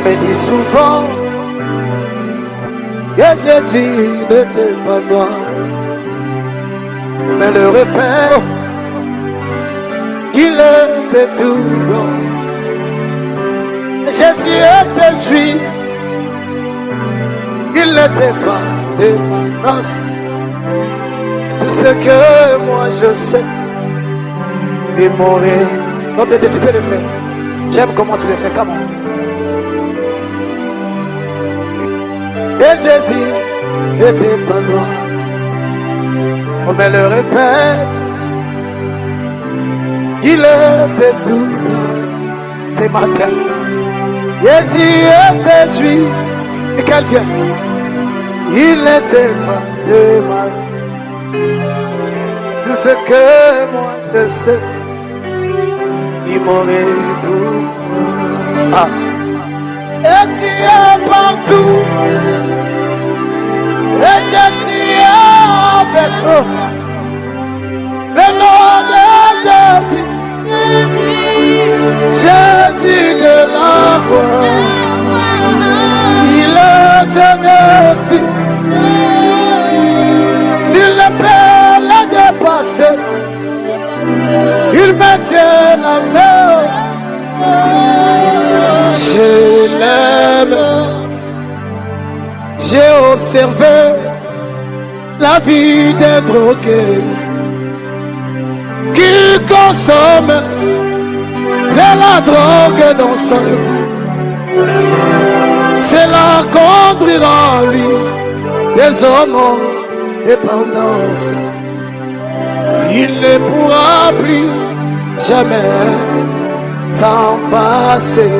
me dit souvent que Jésus n'était pas noir, mais le répète qu'il était tout blanc. Jésus était juif, il n'était pas de ma race. Tout ce que moi je sais, il m'aurait. Non, mais tu peux le faire. J'aime comment tu le fais, comment. Et Jésus n'était pas noir, mais le répète, il était tout blanc. C'est matin. Jésus était juif, et qu'elle vient, il n'était pas de mal. Tout ce que moi je sais, il m'aurait tout. Ah. Et crié partout, et j'ai crié avec eux le nom de Jésus, Jésus de la croix. Il était dessus, il ne peut le dépasser, il me tient la main. Je l'aime. J'ai observé la vie des drogués qui consomment de la drogue dans sa vie. Cela conduira en lui des hommes-dépendance. Il ne pourra plus jamais s'en passer.